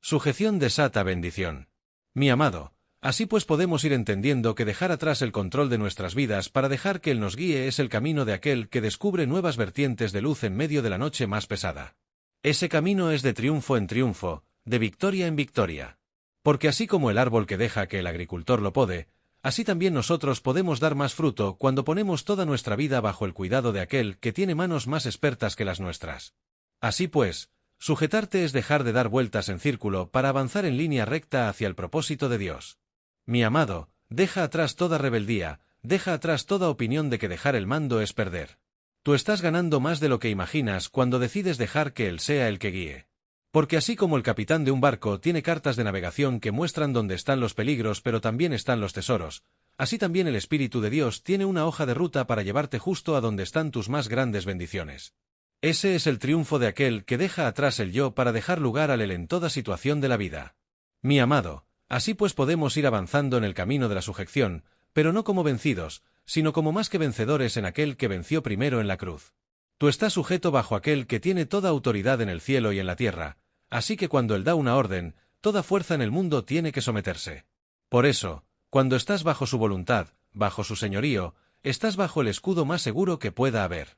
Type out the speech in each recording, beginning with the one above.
Sujeción desata bendición. Mi amado, así pues podemos ir entendiendo que dejar atrás el control de nuestras vidas para dejar que Él nos guíe es el camino de aquel que descubre nuevas vertientes de luz en medio de la noche más pesada. Ese camino es de triunfo en triunfo, de victoria en victoria. Porque así como el árbol que deja que el agricultor lo pode, así también nosotros podemos dar más fruto cuando ponemos toda nuestra vida bajo el cuidado de aquel que tiene manos más expertas que las nuestras. Así pues, sujetarte es dejar de dar vueltas en círculo para avanzar en línea recta hacia el propósito de Dios. Mi amado, deja atrás toda rebeldía, deja atrás toda opinión de que dejar el mando es perder. Tú estás ganando más de lo que imaginas cuando decides dejar que Él sea el que guíe. Porque así como el capitán de un barco tiene cartas de navegación que muestran dónde están los peligros pero también están los tesoros, así también el Espíritu de Dios tiene una hoja de ruta para llevarte justo a donde están tus más grandes bendiciones. Ese es el triunfo de aquel que deja atrás el yo para dejar lugar al él en toda situación de la vida. Mi amado, así pues podemos ir avanzando en el camino de la sujeción, pero no como vencidos, sino como más que vencedores en aquel que venció primero en la cruz. Tú estás sujeto bajo aquel que tiene toda autoridad en el cielo y en la tierra, así que cuando Él da una orden, toda fuerza en el mundo tiene que someterse. Por eso, cuando estás bajo su voluntad, bajo su señorío, estás bajo el escudo más seguro que pueda haber.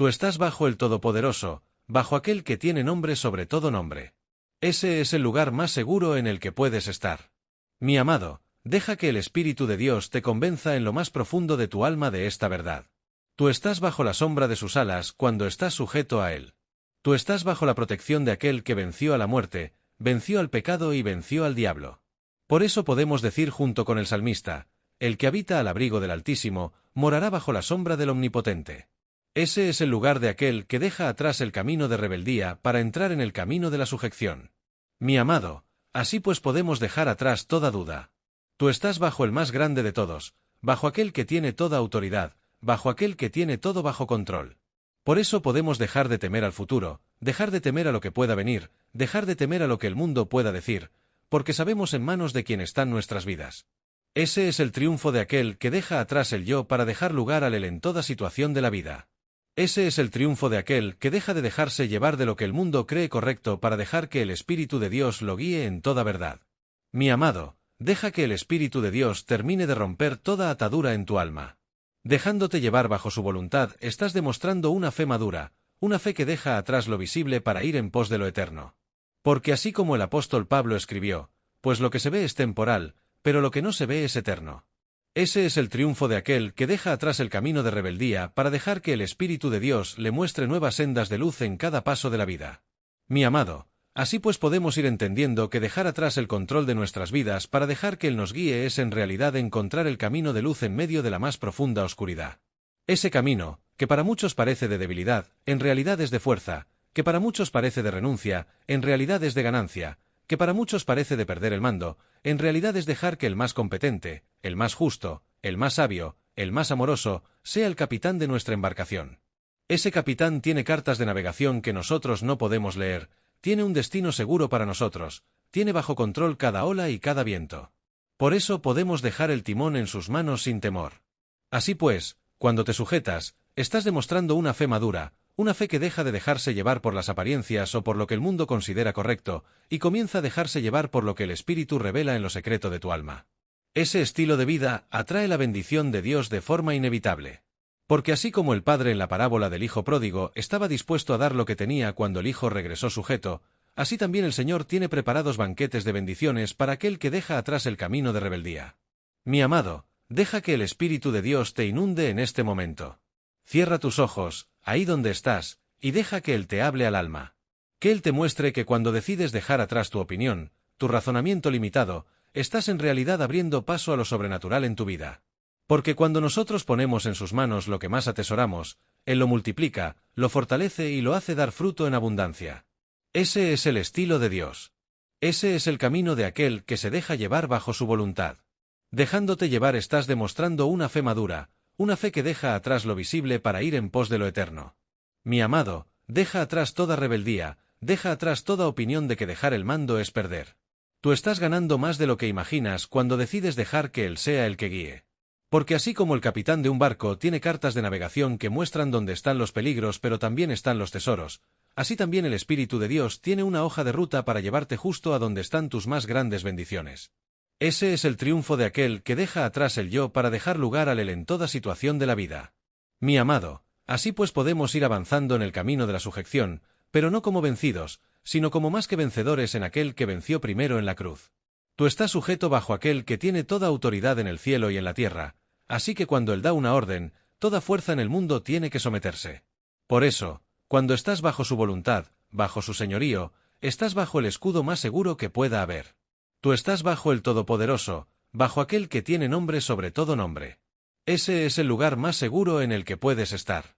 Tú estás bajo el Todopoderoso, bajo aquel que tiene nombre sobre todo nombre. Ese es el lugar más seguro en el que puedes estar. Mi amado, deja que el Espíritu de Dios te convenza en lo más profundo de tu alma de esta verdad. Tú estás bajo la sombra de sus alas cuando estás sujeto a Él. Tú estás bajo la protección de aquel que venció a la muerte, venció al pecado y venció al diablo. Por eso podemos decir junto con el salmista, el que habita al abrigo del Altísimo, morará bajo la sombra del Omnipotente. Ese es el lugar de aquel que deja atrás el camino de rebeldía para entrar en el camino de la sujeción. Mi amado, así pues podemos dejar atrás toda duda. Tú estás bajo el más grande de todos, bajo aquel que tiene toda autoridad, bajo aquel que tiene todo bajo control. Por eso podemos dejar de temer al futuro, dejar de temer a lo que pueda venir, dejar de temer a lo que el mundo pueda decir, porque sabemos en manos de quién están nuestras vidas. Ese es el triunfo de aquel que deja atrás el yo para dejar lugar al él en toda situación de la vida. Ese es el triunfo de aquel que deja de dejarse llevar de lo que el mundo cree correcto para dejar que el Espíritu de Dios lo guíe en toda verdad. Mi amado, deja que el Espíritu de Dios termine de romper toda atadura en tu alma. Dejándote llevar bajo su voluntad, estás demostrando una fe madura, una fe que deja atrás lo visible para ir en pos de lo eterno. Porque así como el apóstol Pablo escribió, pues lo que se ve es temporal, pero lo que no se ve es eterno. Ese es el triunfo de aquel que deja atrás el camino de rebeldía para dejar que el Espíritu de Dios le muestre nuevas sendas de luz en cada paso de la vida. Mi amado, así pues podemos ir entendiendo que dejar atrás el control de nuestras vidas para dejar que Él nos guíe es en realidad encontrar el camino de luz en medio de la más profunda oscuridad. Ese camino, que para muchos parece de debilidad, en realidad es de fuerza, que para muchos parece de renuncia, en realidad es de ganancia, que para muchos parece de perder el mando, en realidad es dejar que el más competente, el más justo, el más sabio, el más amoroso, sea el capitán de nuestra embarcación. Ese capitán tiene cartas de navegación que nosotros no podemos leer, tiene un destino seguro para nosotros, tiene bajo control cada ola y cada viento. Por eso podemos dejar el timón en sus manos sin temor. Así pues, cuando te sujetas, estás demostrando una fe madura, una fe que deja de dejarse llevar por las apariencias o por lo que el mundo considera correcto, y comienza a dejarse llevar por lo que el Espíritu revela en lo secreto de tu alma. Ese estilo de vida atrae la bendición de Dios de forma inevitable. Porque así como el padre en la parábola del hijo pródigo estaba dispuesto a dar lo que tenía cuando el hijo regresó sujeto, así también el Señor tiene preparados banquetes de bendiciones para aquel que deja atrás el camino de rebeldía. Mi amado, deja que el Espíritu de Dios te inunde en este momento. Cierra tus ojos, ahí donde estás, y deja que Él te hable al alma. Que Él te muestre que cuando decides dejar atrás tu opinión, tu razonamiento limitado, estás en realidad abriendo paso a lo sobrenatural en tu vida. Porque cuando nosotros ponemos en sus manos lo que más atesoramos, Él lo multiplica, lo fortalece y lo hace dar fruto en abundancia. Ese es el estilo de Dios. Ese es el camino de aquel que se deja llevar bajo su voluntad. Dejándote llevar estás demostrando una fe madura, una fe que deja atrás lo visible para ir en pos de lo eterno. Mi amado, deja atrás toda rebeldía, deja atrás toda opinión de que dejar el mando es perder. Tú estás ganando más de lo que imaginas cuando decides dejar que Él sea el que guíe. Porque así como el capitán de un barco tiene cartas de navegación que muestran dónde están los peligros pero también están los tesoros, así también el Espíritu de Dios tiene una hoja de ruta para llevarte justo a donde están tus más grandes bendiciones. Ese es el triunfo de aquel que deja atrás el yo para dejar lugar al él en toda situación de la vida. Mi amado, así pues podemos ir avanzando en el camino de la sujeción, pero no como vencidos, sino como más que vencedores en aquel que venció primero en la cruz. Tú estás sujeto bajo aquel que tiene toda autoridad en el cielo y en la tierra, así que cuando él da una orden, toda fuerza en el mundo tiene que someterse. Por eso, cuando estás bajo su voluntad, bajo su señorío, estás bajo el escudo más seguro que pueda haber. Tú estás bajo el Todopoderoso, bajo aquel que tiene nombre sobre todo nombre. Ese es el lugar más seguro en el que puedes estar.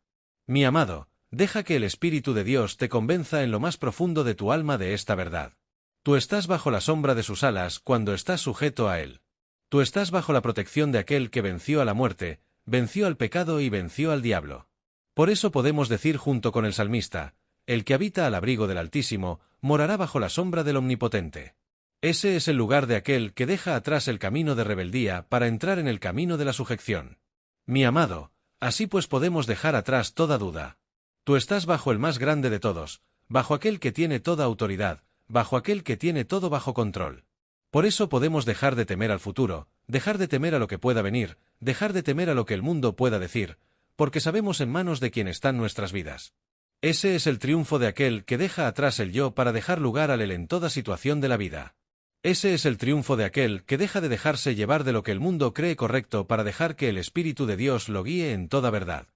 Mi amado, deja que el Espíritu de Dios te convenza en lo más profundo de tu alma de esta verdad. Tú estás bajo la sombra de sus alas cuando estás sujeto a él. Tú estás bajo la protección de aquel que venció a la muerte, venció al pecado y venció al diablo. Por eso podemos decir junto con el salmista, el que habita al abrigo del Altísimo, morará bajo la sombra del Omnipotente. Ese es el lugar de aquel que deja atrás el camino de rebeldía para entrar en el camino de la sujeción. Mi amado, así pues podemos dejar atrás toda duda. Tú estás bajo el más grande de todos, bajo aquel que tiene toda autoridad, bajo aquel que tiene todo bajo control. Por eso podemos dejar de temer al futuro, dejar de temer a lo que pueda venir, dejar de temer a lo que el mundo pueda decir, porque sabemos en manos de quién están nuestras vidas. Ese es el triunfo de aquel que deja atrás el yo para dejar lugar al él en toda situación de la vida. Ese es el triunfo de aquel que deja de dejarse llevar de lo que el mundo cree correcto para dejar que el Espíritu de Dios lo guíe en toda verdad.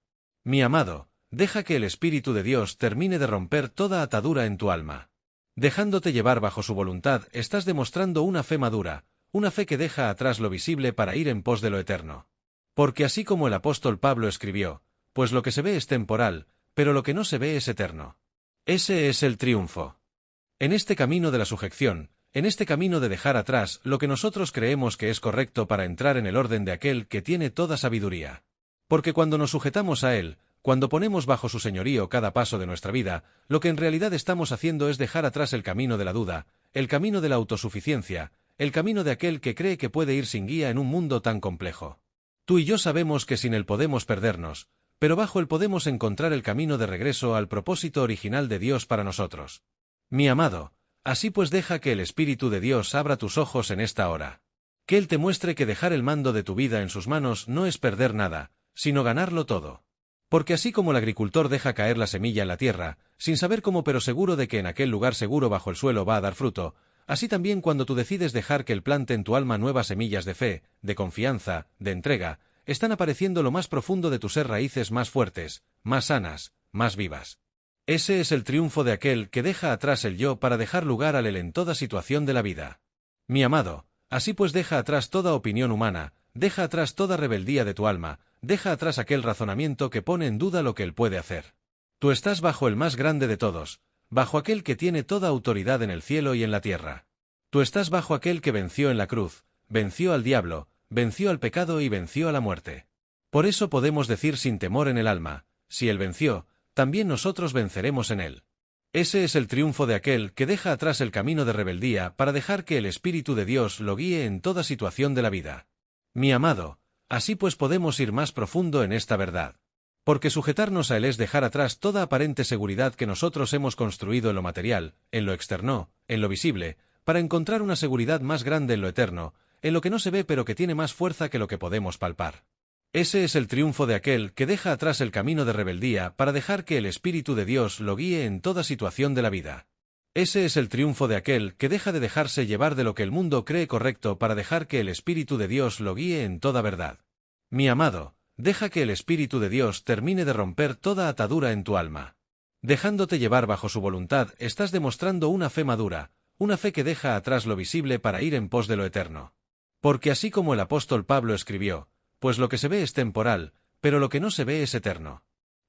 Mi amado, deja que el Espíritu de Dios termine de romper toda atadura en tu alma. Dejándote llevar bajo su voluntad, estás demostrando una fe madura, una fe que deja atrás lo visible para ir en pos de lo eterno. Porque así como el apóstol Pablo escribió, pues lo que se ve es temporal, pero lo que no se ve es eterno. Ese es el triunfo. En este camino de la sujeción, en este camino de dejar atrás lo que nosotros creemos que es correcto para entrar en el orden de aquel que tiene toda sabiduría. Porque cuando nos sujetamos a él, cuando ponemos bajo su señorío cada paso de nuestra vida, lo que en realidad estamos haciendo es dejar atrás el camino de la duda, el camino de la autosuficiencia, el camino de aquel que cree que puede ir sin guía en un mundo tan complejo. Tú y yo sabemos que sin él podemos perdernos, pero bajo él podemos encontrar el camino de regreso al propósito original de Dios para nosotros. Mi amado, así pues deja que el Espíritu de Dios abra tus ojos en esta hora. Que él te muestre que dejar el mando de tu vida en sus manos no es perder nada, sino ganarlo todo. Porque así como el agricultor deja caer la semilla en la tierra, sin saber cómo pero seguro de que en aquel lugar seguro bajo el suelo va a dar fruto, así también cuando tú decides dejar que él plante en tu alma nuevas semillas de fe, de confianza, de entrega, están apareciendo lo más profundo de tu ser raíces más fuertes, más sanas, más vivas. Ese es el triunfo de aquel que deja atrás el yo para dejar lugar al él en toda situación de la vida. Mi amado, así pues deja atrás toda opinión humana, deja atrás toda rebeldía de tu alma, deja atrás aquel razonamiento que pone en duda lo que él puede hacer. Tú estás bajo el más grande de todos, bajo aquel que tiene toda autoridad en el cielo y en la tierra. Tú estás bajo aquel que venció en la cruz, venció al diablo, venció al pecado y venció a la muerte. Por eso podemos decir sin temor en el alma, si él venció, también nosotros venceremos en él. Ese es el triunfo de aquel que deja atrás el camino de rebeldía para dejar que el Espíritu de Dios lo guíe en toda situación de la vida. Mi amado, así pues podemos ir más profundo en esta verdad. Porque sujetarnos a él es dejar atrás toda aparente seguridad que nosotros hemos construido en lo material, en lo externo, en lo visible, para encontrar una seguridad más grande en lo eterno, en lo que no se ve pero que tiene más fuerza que lo que podemos palpar. Ese es el triunfo de aquel que deja atrás el camino de rebeldía para dejar que el Espíritu de Dios lo guíe en toda situación de la vida. Ese es el triunfo de aquel que deja de dejarse llevar de lo que el mundo cree correcto para dejar que el Espíritu de Dios lo guíe en toda verdad. Mi amado, deja que el Espíritu de Dios termine de romper toda atadura en tu alma. Dejándote llevar bajo su voluntad, estás demostrando una fe madura, una fe que deja atrás lo visible para ir en pos de lo eterno. Porque así como el apóstol Pablo escribió, pues lo que se ve es temporal, pero lo que no se ve es eterno.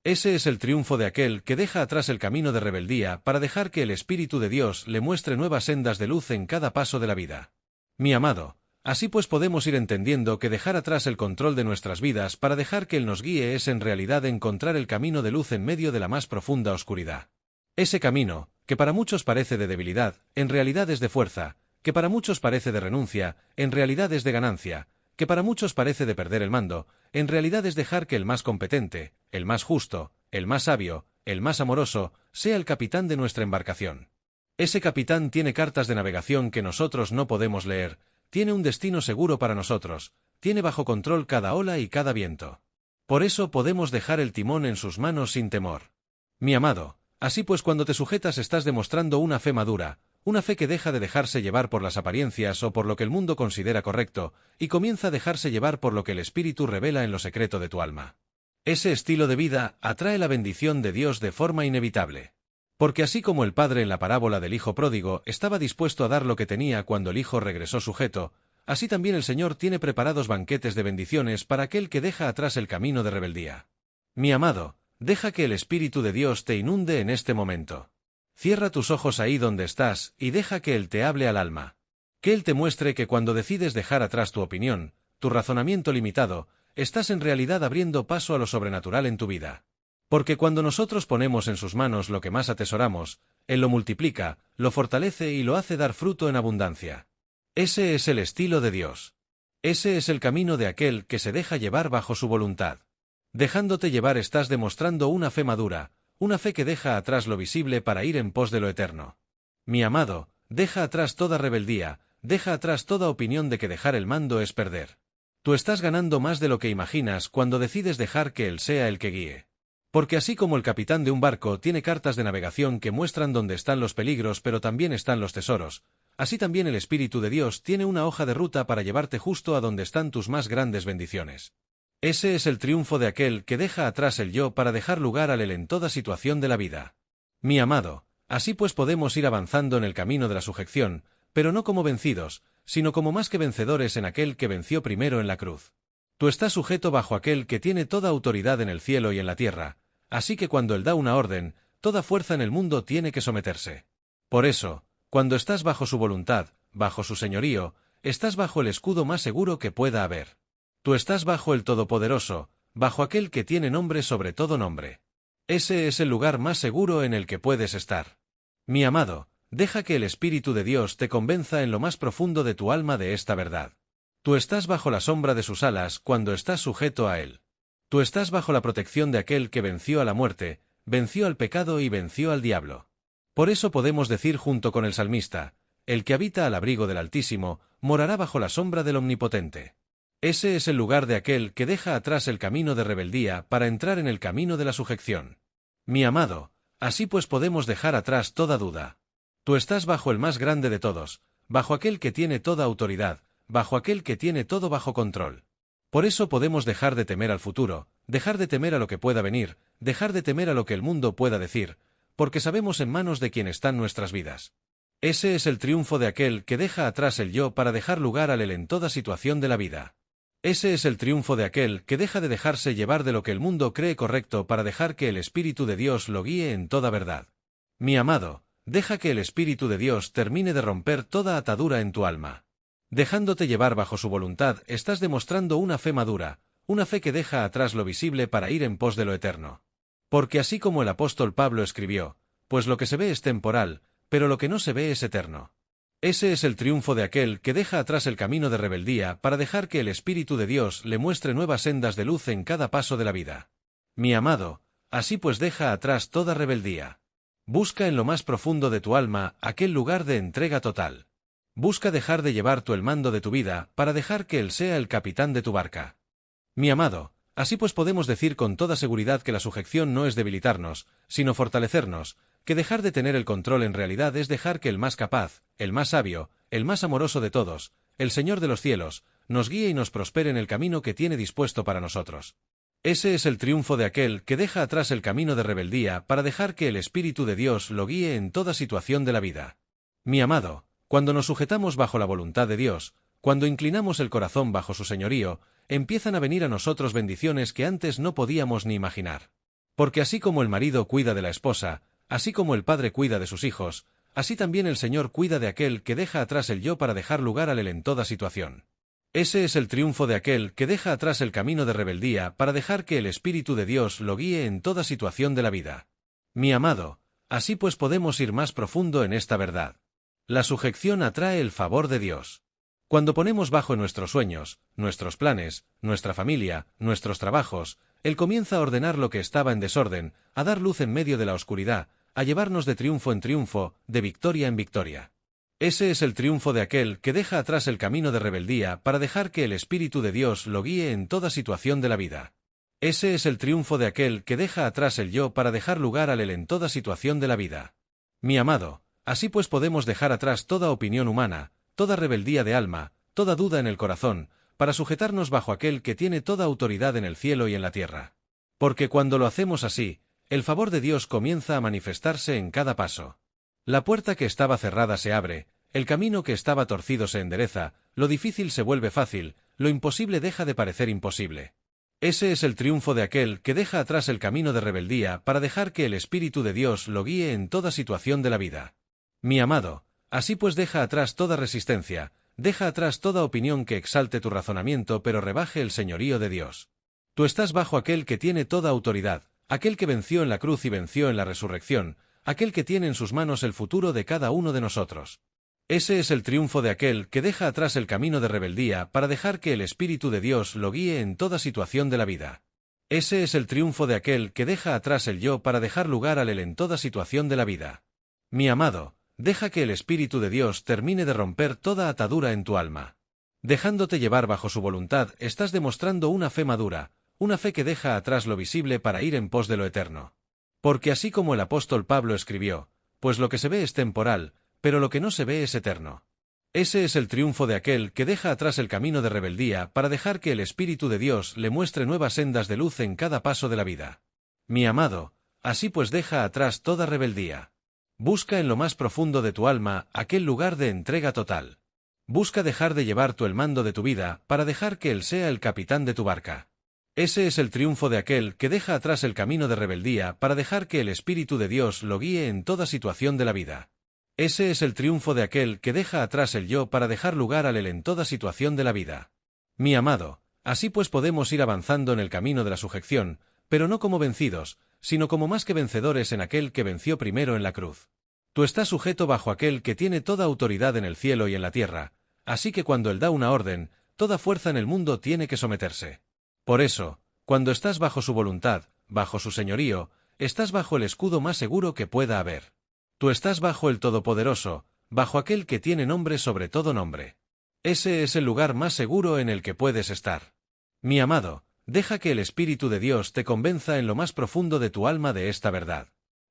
Ese es el triunfo de aquel que deja atrás el camino de rebeldía para dejar que el Espíritu de Dios le muestre nuevas sendas de luz en cada paso de la vida. Mi amado, así pues podemos ir entendiendo que dejar atrás el control de nuestras vidas para dejar que él nos guíe es en realidad encontrar el camino de luz en medio de la más profunda oscuridad. Ese camino, que para muchos parece de debilidad, en realidad es de fuerza, que para muchos parece de renuncia, en realidad es de ganancia, que para muchos parece de perder el mando, en realidad es dejar que el más competente, el más justo, el más sabio, el más amoroso, sea el capitán de nuestra embarcación. Ese capitán tiene cartas de navegación que nosotros no podemos leer, tiene un destino seguro para nosotros, tiene bajo control cada ola y cada viento. Por eso podemos dejar el timón en sus manos sin temor. Mi amado, así pues cuando te sujetas estás demostrando una fe madura, una fe que deja de dejarse llevar por las apariencias o por lo que el mundo considera correcto, y comienza a dejarse llevar por lo que el Espíritu revela en lo secreto de tu alma. Ese estilo de vida atrae la bendición de Dios de forma inevitable. Porque así como el padre en la parábola del hijo pródigo estaba dispuesto a dar lo que tenía cuando el hijo regresó sujeto, así también el Señor tiene preparados banquetes de bendiciones para aquel que deja atrás el camino de rebeldía. Mi amado, deja que el Espíritu de Dios te inunde en este momento. Cierra tus ojos ahí donde estás y deja que Él te hable al alma. Que Él te muestre que cuando decides dejar atrás tu opinión, tu razonamiento limitado, estás en realidad abriendo paso a lo sobrenatural en tu vida. Porque cuando nosotros ponemos en sus manos lo que más atesoramos, Él lo multiplica, lo fortalece y lo hace dar fruto en abundancia. Ese es el estilo de Dios. Ese es el camino de aquel que se deja llevar bajo su voluntad. Dejándote llevar estás demostrando una fe madura, una fe que deja atrás lo visible para ir en pos de lo eterno. Mi amado, deja atrás toda rebeldía, deja atrás toda opinión de que dejar el mando es perder. Tú estás ganando más de lo que imaginas cuando decides dejar que Él sea el que guíe. Porque así como el capitán de un barco tiene cartas de navegación que muestran dónde están los peligros pero también están los tesoros, así también el Espíritu de Dios tiene una hoja de ruta para llevarte justo a donde están tus más grandes bendiciones. Ese es el triunfo de aquel que deja atrás el yo para dejar lugar al él en toda situación de la vida. Mi amado, así pues podemos ir avanzando en el camino de la sujeción, pero no como vencidos, sino como más que vencedores en aquel que venció primero en la cruz. Tú estás sujeto bajo aquel que tiene toda autoridad en el cielo y en la tierra, así que cuando Él da una orden, toda fuerza en el mundo tiene que someterse. Por eso, cuando estás bajo su voluntad, bajo su señorío, estás bajo el escudo más seguro que pueda haber. Tú estás bajo el Todopoderoso, bajo aquel que tiene nombre sobre todo nombre. Ese es el lugar más seguro en el que puedes estar. Mi amado, deja que el Espíritu de Dios te convenza en lo más profundo de tu alma de esta verdad. Tú estás bajo la sombra de sus alas cuando estás sujeto a Él. Tú estás bajo la protección de aquel que venció a la muerte, venció al pecado y venció al diablo. Por eso podemos decir junto con el salmista, el que habita al abrigo del Altísimo, morará bajo la sombra del Omnipotente. Ese es el lugar de aquel que deja atrás el camino de rebeldía para entrar en el camino de la sujeción. Mi amado, así pues podemos dejar atrás toda duda. Tú estás bajo el más grande de todos, bajo aquel que tiene toda autoridad, bajo aquel que tiene todo bajo control. Por eso podemos dejar de temer al futuro, dejar de temer a lo que pueda venir, dejar de temer a lo que el mundo pueda decir, porque sabemos en manos de quién están nuestras vidas. Ese es el triunfo de aquel que deja atrás el yo para dejar lugar al él en toda situación de la vida. Ese es el triunfo de aquel que deja de dejarse llevar de lo que el mundo cree correcto para dejar que el Espíritu de Dios lo guíe en toda verdad. Mi amado, deja que el Espíritu de Dios termine de romper toda atadura en tu alma. Dejándote llevar bajo su voluntad, estás demostrando una fe madura, una fe que deja atrás lo visible para ir en pos de lo eterno. Porque así como el apóstol Pablo escribió, pues lo que se ve es temporal, pero lo que no se ve es eterno. Ese es el triunfo de aquel que deja atrás el camino de rebeldía para dejar que el Espíritu de Dios le muestre nuevas sendas de luz en cada paso de la vida. Mi amado, así pues deja atrás toda rebeldía. Busca en lo más profundo de tu alma aquel lugar de entrega total. Busca dejar de llevar tú el mando de tu vida para dejar que Él sea el capitán de tu barca. Mi amado, así pues podemos decir con toda seguridad que la sujeción no es debilitarnos, sino fortalecernos, que dejar de tener el control en realidad es dejar que el más capaz, el más sabio, el más amoroso de todos, el Señor de los cielos, nos guíe y nos prospere en el camino que tiene dispuesto para nosotros. Ese es el triunfo de aquel que deja atrás el camino de rebeldía para dejar que el Espíritu de Dios lo guíe en toda situación de la vida. Mi amado, cuando nos sujetamos bajo la voluntad de Dios, cuando inclinamos el corazón bajo su señorío, empiezan a venir a nosotros bendiciones que antes no podíamos ni imaginar. Porque así como el marido cuida de la esposa, así como el padre cuida de sus hijos, así también el Señor cuida de aquel que deja atrás el yo para dejar lugar al él en toda situación. Ese es el triunfo de aquel que deja atrás el camino de rebeldía para dejar que el Espíritu de Dios lo guíe en toda situación de la vida. Mi amado, así pues podemos ir más profundo en esta verdad. La sujeción atrae el favor de Dios. Cuando ponemos bajo nuestros sueños, nuestros planes, nuestra familia, nuestros trabajos, Él comienza a ordenar lo que estaba en desorden, a dar luz en medio de la oscuridad, a llevarnos de triunfo en triunfo, de victoria en victoria. Ese es el triunfo de aquel que deja atrás el camino de rebeldía para dejar que el Espíritu de Dios lo guíe en toda situación de la vida. Ese es el triunfo de aquel que deja atrás el yo para dejar lugar al él en toda situación de la vida. Mi amado, así pues podemos dejar atrás toda opinión humana, toda rebeldía de alma, toda duda en el corazón, para sujetarnos bajo aquel que tiene toda autoridad en el cielo y en la tierra. Porque cuando lo hacemos así, el favor de Dios comienza a manifestarse en cada paso. La puerta que estaba cerrada se abre, el camino que estaba torcido se endereza, lo difícil se vuelve fácil, lo imposible deja de parecer imposible. Ese es el triunfo de aquel que deja atrás el camino de rebeldía para dejar que el Espíritu de Dios lo guíe en toda situación de la vida. Mi amado, así pues deja atrás toda resistencia, deja atrás toda opinión que exalte tu razonamiento pero rebaje el señorío de Dios. Tú estás bajo aquel que tiene toda autoridad, aquel que venció en la cruz y venció en la resurrección, aquel que tiene en sus manos el futuro de cada uno de nosotros. Ese es el triunfo de aquel que deja atrás el camino de rebeldía para dejar que el Espíritu de Dios lo guíe en toda situación de la vida. Ese es el triunfo de aquel que deja atrás el yo para dejar lugar al él en toda situación de la vida. Mi amado, deja que el Espíritu de Dios termine de romper toda atadura en tu alma. Dejándote llevar bajo su voluntad, estás demostrando una fe madura, una fe que deja atrás lo visible para ir en pos de lo eterno. Porque así como el apóstol Pablo escribió, pues lo que se ve es temporal, pero lo que no se ve es eterno. Ese es el triunfo de aquel que deja atrás el camino de rebeldía para dejar que el Espíritu de Dios le muestre nuevas sendas de luz en cada paso de la vida. Mi amado, así pues deja atrás toda rebeldía. Busca en lo más profundo de tu alma aquel lugar de entrega total. Busca dejar de llevar tú el mando de tu vida para dejar que Él sea el capitán de tu barca. Ese es el triunfo de aquel que deja atrás el camino de rebeldía para dejar que el Espíritu de Dios lo guíe en toda situación de la vida. Ese es el triunfo de aquel que deja atrás el yo para dejar lugar al él en toda situación de la vida. Mi amado, así pues podemos ir avanzando en el camino de la sujeción, pero no como vencidos, sino como más que vencedores en aquel que venció primero en la cruz. Tú estás sujeto bajo aquel que tiene toda autoridad en el cielo y en la tierra, así que cuando él da una orden, toda fuerza en el mundo tiene que someterse. Por eso, cuando estás bajo su voluntad, bajo su señorío, estás bajo el escudo más seguro que pueda haber. Tú estás bajo el Todopoderoso, bajo aquel que tiene nombre sobre todo nombre. Ese es el lugar más seguro en el que puedes estar. Mi amado, deja que el Espíritu de Dios te convenza en lo más profundo de tu alma de esta verdad.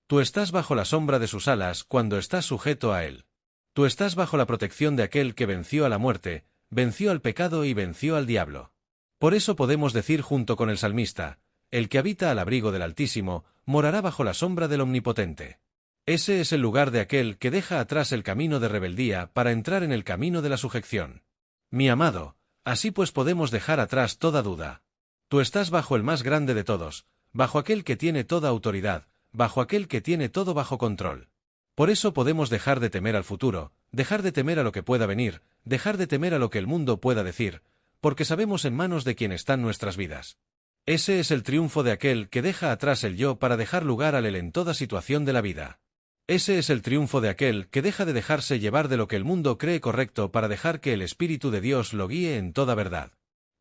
Tú estás bajo la sombra de sus alas cuando estás sujeto a Él. Tú estás bajo la protección de aquel que venció a la muerte, venció al pecado y venció al diablo. Por eso podemos decir junto con el salmista, el que habita al abrigo del Altísimo, morará bajo la sombra del Omnipotente. Ese es el lugar de aquel que deja atrás el camino de rebeldía para entrar en el camino de la sujeción. Mi amado, así pues podemos dejar atrás toda duda. Tú estás bajo el más grande de todos, bajo aquel que tiene toda autoridad, bajo aquel que tiene todo bajo control. Por eso podemos dejar de temer al futuro, dejar de temer a lo que pueda venir, dejar de temer a lo que el mundo pueda decir, porque sabemos en manos de quién están nuestras vidas. Ese es el triunfo de aquel que deja atrás el yo para dejar lugar al él en toda situación de la vida. Ese es el triunfo de aquel que deja de dejarse llevar de lo que el mundo cree correcto para dejar que el Espíritu de Dios lo guíe en toda verdad.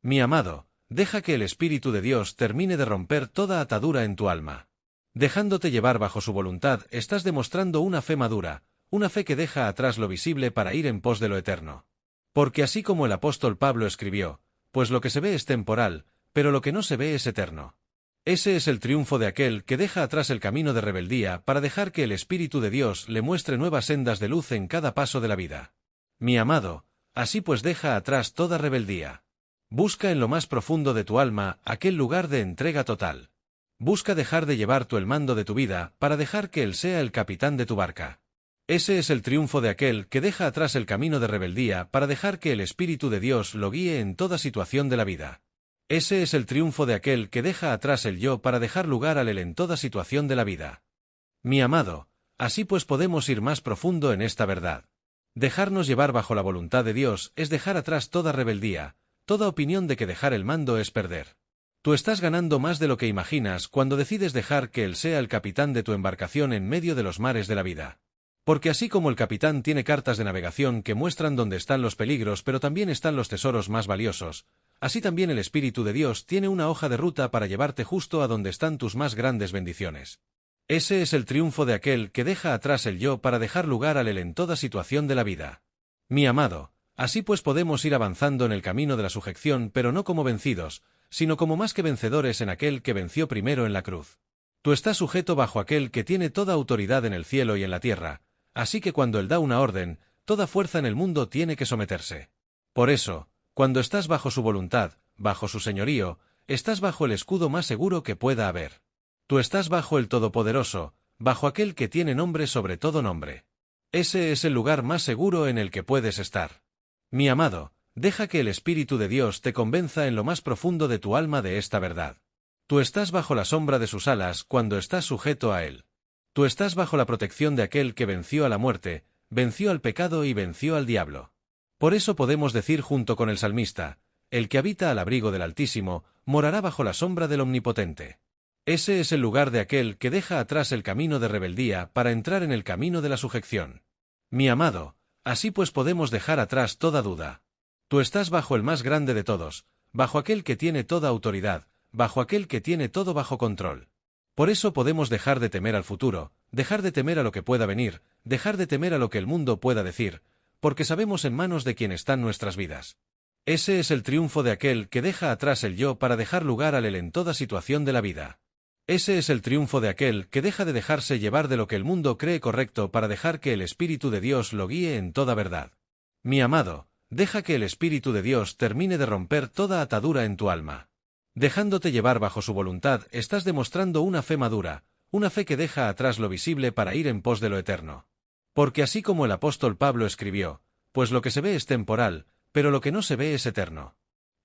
Mi amado, deja que el Espíritu de Dios termine de romper toda atadura en tu alma. Dejándote llevar bajo su voluntad, estás demostrando una fe madura, una fe que deja atrás lo visible para ir en pos de lo eterno. Porque así como el apóstol Pablo escribió, pues lo que se ve es temporal, pero lo que no se ve es eterno. Ese es el triunfo de aquel que deja atrás el camino de rebeldía para dejar que el Espíritu de Dios le muestre nuevas sendas de luz en cada paso de la vida. Mi amado, así pues deja atrás toda rebeldía. Busca en lo más profundo de tu alma aquel lugar de entrega total. Busca dejar de llevar tú el mando de tu vida para dejar que Él sea el capitán de tu barca. Ese es el triunfo de aquel que deja atrás el camino de rebeldía para dejar que el Espíritu de Dios lo guíe en toda situación de la vida. Ese es el triunfo de aquel que deja atrás el yo para dejar lugar al él en toda situación de la vida. Mi amado, así pues podemos ir más profundo en esta verdad. Dejarnos llevar bajo la voluntad de Dios es dejar atrás toda rebeldía, toda opinión de que dejar el mando es perder. Tú estás ganando más de lo que imaginas cuando decides dejar que Él sea el capitán de tu embarcación en medio de los mares de la vida. Porque así como el capitán tiene cartas de navegación que muestran dónde están los peligros pero también están los tesoros más valiosos, así también el Espíritu de Dios tiene una hoja de ruta para llevarte justo a donde están tus más grandes bendiciones. Ese es el triunfo de aquel que deja atrás el yo para dejar lugar al él en toda situación de la vida. Mi amado, así pues podemos ir avanzando en el camino de la sujeción, pero no como vencidos, sino como más que vencedores en aquel que venció primero en la cruz. Tú estás sujeto bajo aquel que tiene toda autoridad en el cielo y en la tierra, así que cuando él da una orden, toda fuerza en el mundo tiene que someterse. Por eso, cuando estás bajo su voluntad, bajo su señorío, estás bajo el escudo más seguro que pueda haber. Tú estás bajo el Todopoderoso, bajo aquel que tiene nombre sobre todo nombre. Ese es el lugar más seguro en el que puedes estar. Mi amado, deja que el Espíritu de Dios te convenza en lo más profundo de tu alma de esta verdad. Tú estás bajo la sombra de sus alas cuando estás sujeto a Él. Tú estás bajo la protección de aquel que venció a la muerte, venció al pecado y venció al diablo. Por eso podemos decir junto con el salmista, el que habita al abrigo del Altísimo, morará bajo la sombra del Omnipotente. Ese es el lugar de aquel que deja atrás el camino de rebeldía para entrar en el camino de la sujeción. Mi amado, así pues podemos dejar atrás toda duda. Tú estás bajo el más grande de todos, bajo aquel que tiene toda autoridad, bajo aquel que tiene todo bajo control. Por eso podemos dejar de temer al futuro, dejar de temer a lo que pueda venir, dejar de temer a lo que el mundo pueda decir, porque sabemos en manos de quién están nuestras vidas. Ese es el triunfo de aquel que deja atrás el yo para dejar lugar al él en toda situación de la vida. Ese es el triunfo de aquel que deja de dejarse llevar de lo que el mundo cree correcto para dejar que el Espíritu de Dios lo guíe en toda verdad. Mi amado, deja que el Espíritu de Dios termine de romper toda atadura en tu alma. Dejándote llevar bajo su voluntad, estás demostrando una fe madura, una fe que deja atrás lo visible para ir en pos de lo eterno. Porque así como el apóstol Pablo escribió, pues lo que se ve es temporal, pero lo que no se ve es eterno.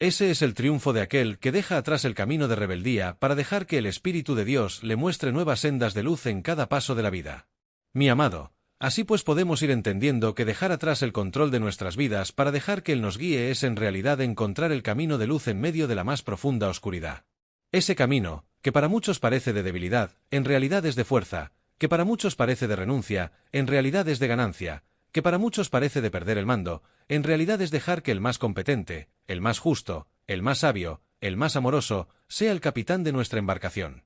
Ese es el triunfo de aquel que deja atrás el camino de rebeldía para dejar que el Espíritu de Dios le muestre nuevas sendas de luz en cada paso de la vida. Mi amado, así pues podemos ir entendiendo que dejar atrás el control de nuestras vidas para dejar que Él nos guíe es en realidad encontrar el camino de luz en medio de la más profunda oscuridad. Ese camino, que para muchos parece de debilidad, en realidad es de fuerza, que para muchos parece de renuncia, en realidad es de ganancia, que para muchos parece de perder el mando, en realidad es dejar que el más competente, el más justo, el más sabio, el más amoroso, sea el capitán de nuestra embarcación.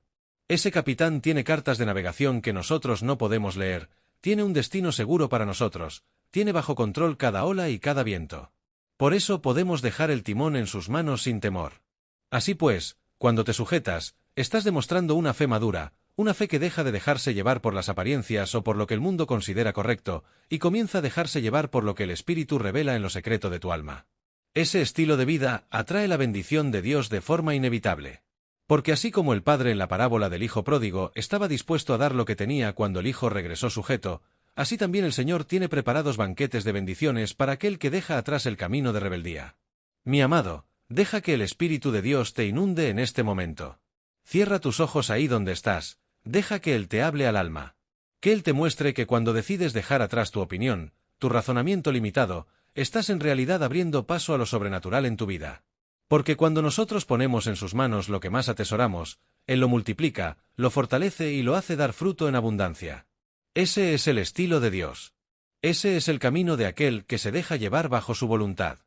Ese capitán tiene cartas de navegación que nosotros no podemos leer, tiene un destino seguro para nosotros, tiene bajo control cada ola y cada viento. Por eso podemos dejar el timón en sus manos sin temor. Así pues, cuando te sujetas, estás demostrando una fe madura, una fe que deja de dejarse llevar por las apariencias o por lo que el mundo considera correcto, y comienza a dejarse llevar por lo que el Espíritu revela en lo secreto de tu alma. Ese estilo de vida atrae la bendición de Dios de forma inevitable. Porque así como el padre en la parábola del hijo pródigo estaba dispuesto a dar lo que tenía cuando el hijo regresó sujeto, así también el Señor tiene preparados banquetes de bendiciones para aquel que deja atrás el camino de rebeldía. Mi amado, deja que el Espíritu de Dios te inunde en este momento. Cierra tus ojos ahí donde estás. Deja que Él te hable al alma. Que Él te muestre que cuando decides dejar atrás tu opinión, tu razonamiento limitado, estás en realidad abriendo paso a lo sobrenatural en tu vida. Porque cuando nosotros ponemos en sus manos lo que más atesoramos, Él lo multiplica, lo fortalece y lo hace dar fruto en abundancia. Ese es el estilo de Dios. Ese es el camino de aquel que se deja llevar bajo su voluntad.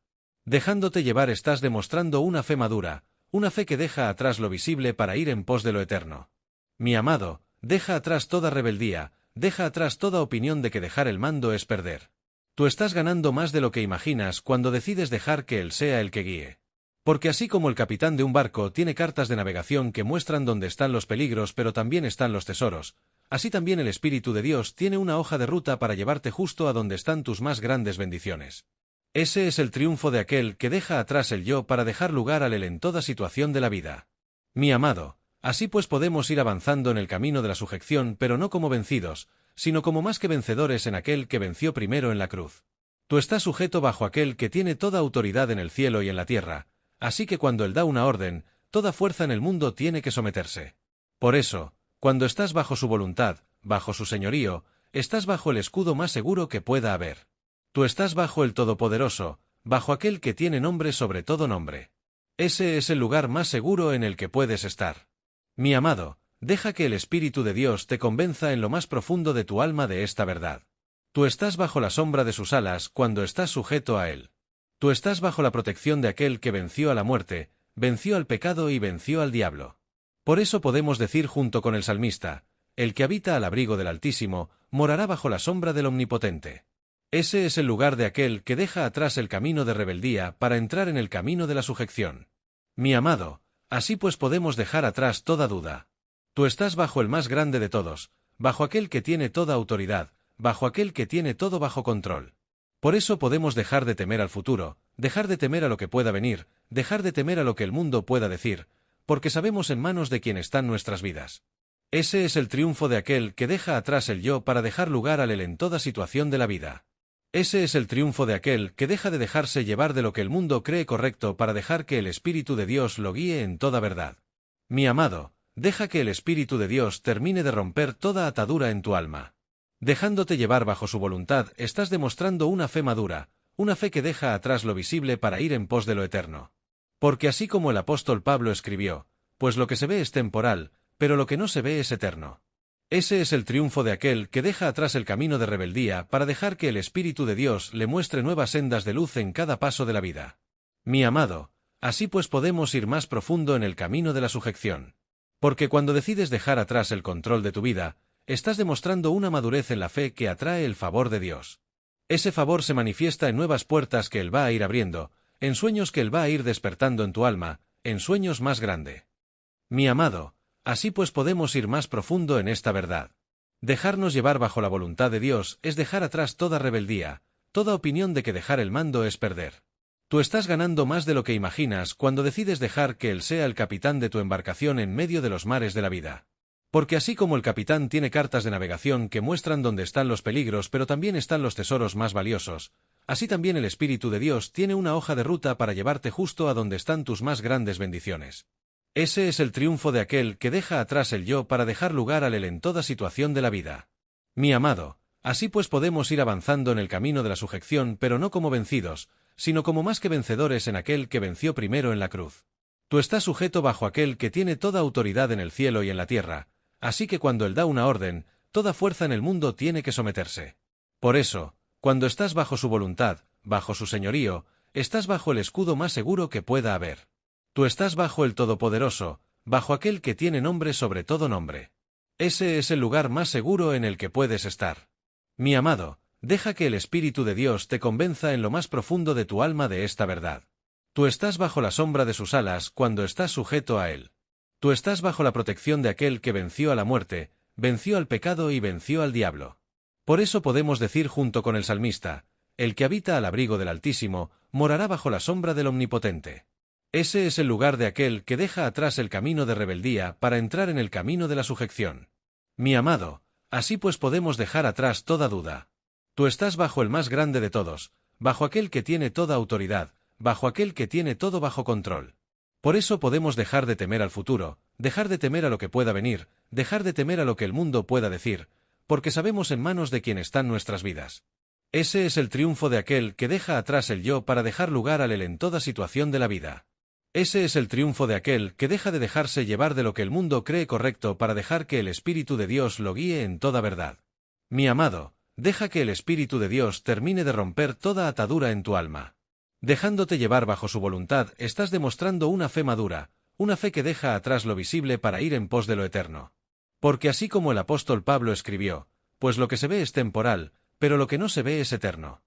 Dejándote llevar estás demostrando una fe madura, una fe que deja atrás lo visible para ir en pos de lo eterno. Mi amado, deja atrás toda rebeldía, deja atrás toda opinión de que dejar el mando es perder. Tú estás ganando más de lo que imaginas cuando decides dejar que Él sea el que guíe. Porque así como el capitán de un barco tiene cartas de navegación que muestran dónde están los peligros pero también están los tesoros, así también el Espíritu de Dios tiene una hoja de ruta para llevarte justo a donde están tus más grandes bendiciones. Ese es el triunfo de aquel que deja atrás el yo para dejar lugar al él en toda situación de la vida. Mi amado, así pues podemos ir avanzando en el camino de la sujeción, pero no como vencidos, sino como más que vencedores en aquel que venció primero en la cruz. Tú estás sujeto bajo aquel que tiene toda autoridad en el cielo y en la tierra, así que cuando Él da una orden, toda fuerza en el mundo tiene que someterse. Por eso, cuando estás bajo su voluntad, bajo su señorío, estás bajo el escudo más seguro que pueda haber. Tú estás bajo el Todopoderoso, bajo aquel que tiene nombre sobre todo nombre. Ese es el lugar más seguro en el que puedes estar. Mi amado, deja que el Espíritu de Dios te convenza en lo más profundo de tu alma de esta verdad. Tú estás bajo la sombra de sus alas cuando estás sujeto a Él. Tú estás bajo la protección de aquel que venció a la muerte, venció al pecado y venció al diablo. Por eso podemos decir junto con el salmista, el que habita al abrigo del Altísimo, morará bajo la sombra del Omnipotente. Ese es el lugar de aquel que deja atrás el camino de rebeldía para entrar en el camino de la sujeción. Mi amado, así pues podemos dejar atrás toda duda. Tú estás bajo el más grande de todos, bajo aquel que tiene toda autoridad, bajo aquel que tiene todo bajo control. Por eso podemos dejar de temer al futuro, dejar de temer a lo que pueda venir, dejar de temer a lo que el mundo pueda decir, porque sabemos en manos de quién están nuestras vidas. Ese es el triunfo de aquel que deja atrás el yo para dejar lugar al él en toda situación de la vida. Ese es el triunfo de aquel que deja de dejarse llevar de lo que el mundo cree correcto para dejar que el Espíritu de Dios lo guíe en toda verdad. Mi amado, deja que el Espíritu de Dios termine de romper toda atadura en tu alma. Dejándote llevar bajo su voluntad, estás demostrando una fe madura, una fe que deja atrás lo visible para ir en pos de lo eterno. Porque así como el apóstol Pablo escribió, pues lo que se ve es temporal, pero lo que no se ve es eterno. Ese es el triunfo de aquel que deja atrás el camino de rebeldía para dejar que el Espíritu de Dios le muestre nuevas sendas de luz en cada paso de la vida. Mi amado, así pues podemos ir más profundo en el camino de la sujeción. Porque cuando decides dejar atrás el control de tu vida, estás demostrando una madurez en la fe que atrae el favor de Dios. Ese favor se manifiesta en nuevas puertas que Él va a ir abriendo, en sueños que Él va a ir despertando en tu alma, en sueños más grande. Mi amado, así pues podemos ir más profundo en esta verdad. Dejarnos llevar bajo la voluntad de Dios es dejar atrás toda rebeldía, toda opinión de que dejar el mando es perder. Tú estás ganando más de lo que imaginas cuando decides dejar que Él sea el capitán de tu embarcación en medio de los mares de la vida. Porque así como el capitán tiene cartas de navegación que muestran dónde están los peligros pero también están los tesoros más valiosos, así también el Espíritu de Dios tiene una hoja de ruta para llevarte justo a donde están tus más grandes bendiciones. Ese es el triunfo de aquel que deja atrás el yo para dejar lugar al él en toda situación de la vida. Mi amado, así pues podemos ir avanzando en el camino de la sujeción pero no como vencidos, sino como más que vencedores en aquel que venció primero en la cruz. Tú estás sujeto bajo aquel que tiene toda autoridad en el cielo y en la tierra, así que cuando Él da una orden, toda fuerza en el mundo tiene que someterse. Por eso, cuando estás bajo su voluntad, bajo su señorío, estás bajo el escudo más seguro que pueda haber. Tú estás bajo el Todopoderoso, bajo aquel que tiene nombre sobre todo nombre. Ese es el lugar más seguro en el que puedes estar. Mi amado, deja que el Espíritu de Dios te convenza en lo más profundo de tu alma de esta verdad. Tú estás bajo la sombra de sus alas cuando estás sujeto a Él. Tú estás bajo la protección de aquel que venció a la muerte, venció al pecado y venció al diablo. Por eso podemos decir junto con el salmista, el que habita al abrigo del Altísimo, morará bajo la sombra del Omnipotente. Ese es el lugar de aquel que deja atrás el camino de rebeldía para entrar en el camino de la sujeción. Mi amado, así pues podemos dejar atrás toda duda. Tú estás bajo el más grande de todos, bajo aquel que tiene toda autoridad, bajo aquel que tiene todo bajo control. Por eso podemos dejar de temer al futuro, dejar de temer a lo que pueda venir, dejar de temer a lo que el mundo pueda decir, porque sabemos en manos de quién están nuestras vidas. Ese es el triunfo de aquel que deja atrás el yo para dejar lugar al él en toda situación de la vida. Ese es el triunfo de aquel que deja de dejarse llevar de lo que el mundo cree correcto para dejar que el Espíritu de Dios lo guíe en toda verdad. Mi amado, deja que el Espíritu de Dios termine de romper toda atadura en tu alma. Dejándote llevar bajo su voluntad, estás demostrando una fe madura, una fe que deja atrás lo visible para ir en pos de lo eterno. Porque así como el apóstol Pablo escribió, pues lo que se ve es temporal, pero lo que no se ve es eterno.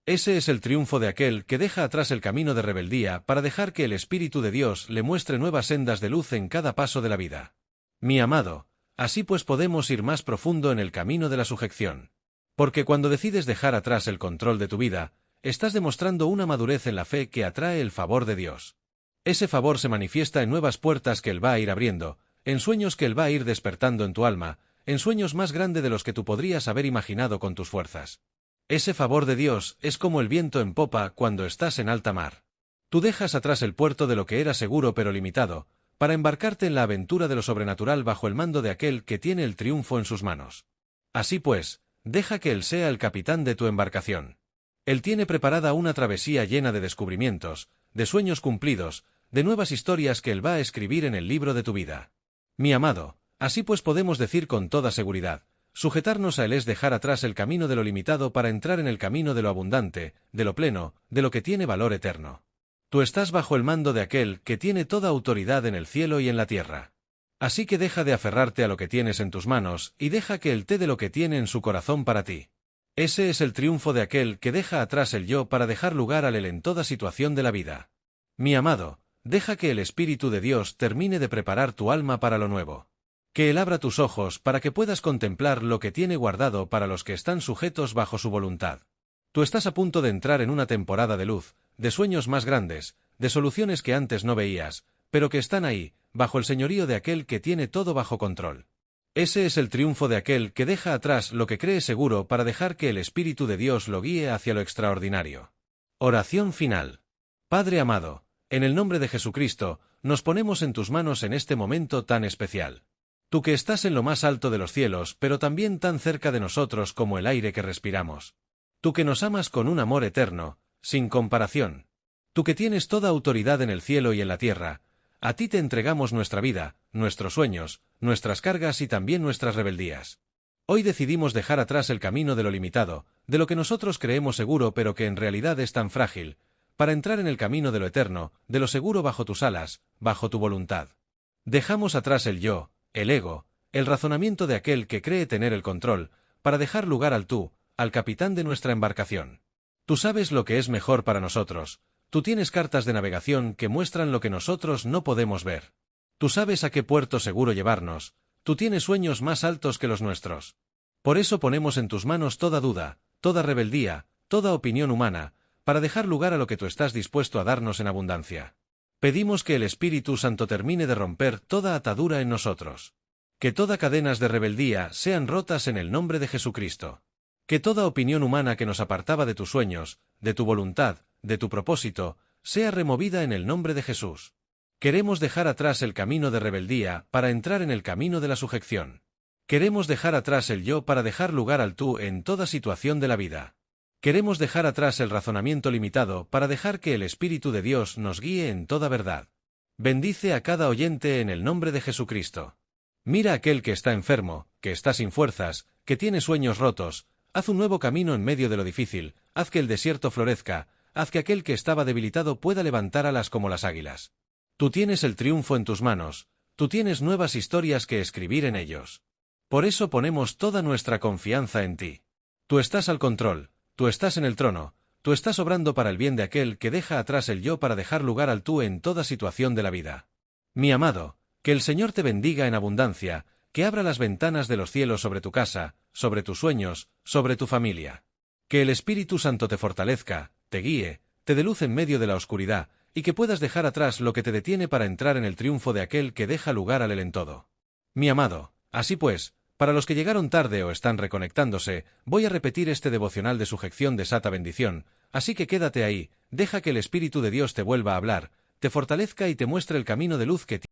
Ese es el triunfo de aquel que deja atrás el camino de rebeldía para dejar que el Espíritu de Dios le muestre nuevas sendas de luz en cada paso de la vida. Mi amado, así pues podemos ir más profundo en el camino de la sujeción. Porque cuando decides dejar atrás el control de tu vida, estás demostrando una madurez en la fe que atrae el favor de Dios. Ese favor se manifiesta en nuevas puertas que Él va a ir abriendo, en sueños que Él va a ir despertando en tu alma, en sueños más grandes de los que tú podrías haber imaginado con tus fuerzas. Ese favor de Dios es como el viento en popa cuando estás en alta mar. Tú dejas atrás el puerto de lo que era seguro pero limitado, para embarcarte en la aventura de lo sobrenatural bajo el mando de aquel que tiene el triunfo en sus manos. Así pues, deja que Él sea el capitán de tu embarcación. Él tiene preparada una travesía llena de descubrimientos, de sueños cumplidos, de nuevas historias que Él va a escribir en el libro de tu vida. Mi amado, así pues podemos decir con toda seguridad, sujetarnos a Él es dejar atrás el camino de lo limitado para entrar en el camino de lo abundante, de lo pleno, de lo que tiene valor eterno. Tú estás bajo el mando de aquel que tiene toda autoridad en el cielo y en la tierra. Así que deja de aferrarte a lo que tienes en tus manos y deja que Él te dé lo que tiene en su corazón para ti. Ese es el triunfo de aquel que deja atrás el yo para dejar lugar al Él en toda situación de la vida. Mi amado, deja que el Espíritu de Dios termine de preparar tu alma para lo nuevo. Que Él abra tus ojos para que puedas contemplar lo que tiene guardado para los que están sujetos bajo su voluntad. Tú estás a punto de entrar en una temporada de luz, de sueños más grandes, de soluciones que antes no veías, pero que están ahí, bajo el señorío de aquel que tiene todo bajo control. Ese es el triunfo de aquel que deja atrás lo que cree seguro para dejar que el Espíritu de Dios lo guíe hacia lo extraordinario. Oración final. Padre amado, en el nombre de Jesucristo, nos ponemos en tus manos en este momento tan especial. Tú que estás en lo más alto de los cielos, pero también tan cerca de nosotros como el aire que respiramos. Tú que nos amas con un amor eterno, sin comparación. Tú que tienes toda autoridad en el cielo y en la tierra, a ti te entregamos nuestra vida, nuestros sueños, nuestras cargas y también nuestras rebeldías. Hoy decidimos dejar atrás el camino de lo limitado, de lo que nosotros creemos seguro pero que en realidad es tan frágil, para entrar en el camino de lo eterno, de lo seguro bajo tus alas, bajo tu voluntad. Dejamos atrás el yo, el ego, el razonamiento de aquel que cree tener el control, para dejar lugar al tú, al capitán de nuestra embarcación. Tú sabes lo que es mejor para nosotros. Tú tienes cartas de navegación que muestran lo que nosotros no podemos ver. Tú sabes a qué puerto seguro llevarnos, tú tienes sueños más altos que los nuestros. Por eso ponemos en tus manos toda duda, toda rebeldía, toda opinión humana, para dejar lugar a lo que tú estás dispuesto a darnos en abundancia. Pedimos que el Espíritu Santo termine de romper toda atadura en nosotros. Que todas cadenas de rebeldía sean rotas en el nombre de Jesucristo. Que toda opinión humana que nos apartaba de tus sueños, de tu voluntad, de tu propósito, sea removida en el nombre de Jesús. Queremos dejar atrás el camino de rebeldía para entrar en el camino de la sujeción. Queremos dejar atrás el yo para dejar lugar al tú en toda situación de la vida. Queremos dejar atrás el razonamiento limitado para dejar que el Espíritu de Dios nos guíe en toda verdad. Bendice a cada oyente en el nombre de Jesucristo. Mira a aquel que está enfermo, que está sin fuerzas, que tiene sueños rotos. Haz un nuevo camino en medio de lo difícil, haz que el desierto florezca, haz que aquel que estaba debilitado pueda levantar alas como las águilas. Tú tienes el triunfo en tus manos, tú tienes nuevas historias que escribir en ellos. Por eso ponemos toda nuestra confianza en ti. Tú estás al control, tú estás en el trono, tú estás obrando para el bien de aquel que deja atrás el yo para dejar lugar al tú en toda situación de la vida. Mi amado, que el Señor te bendiga en abundancia, que abra las ventanas de los cielos sobre tu casa, sobre tus sueños, sobre tu familia. Que el Espíritu Santo te fortalezca, te guíe, te dé luz en medio de la oscuridad, y que puedas dejar atrás lo que te detiene para entrar en el triunfo de aquel que deja lugar al Él en todo. Mi amado, así pues, para los que llegaron tarde o están reconectándose, voy a repetir este devocional de sujeción de Sata Bendición, así que quédate ahí, deja que el Espíritu de Dios te vuelva a hablar, te fortalezca y te muestre el camino de luz que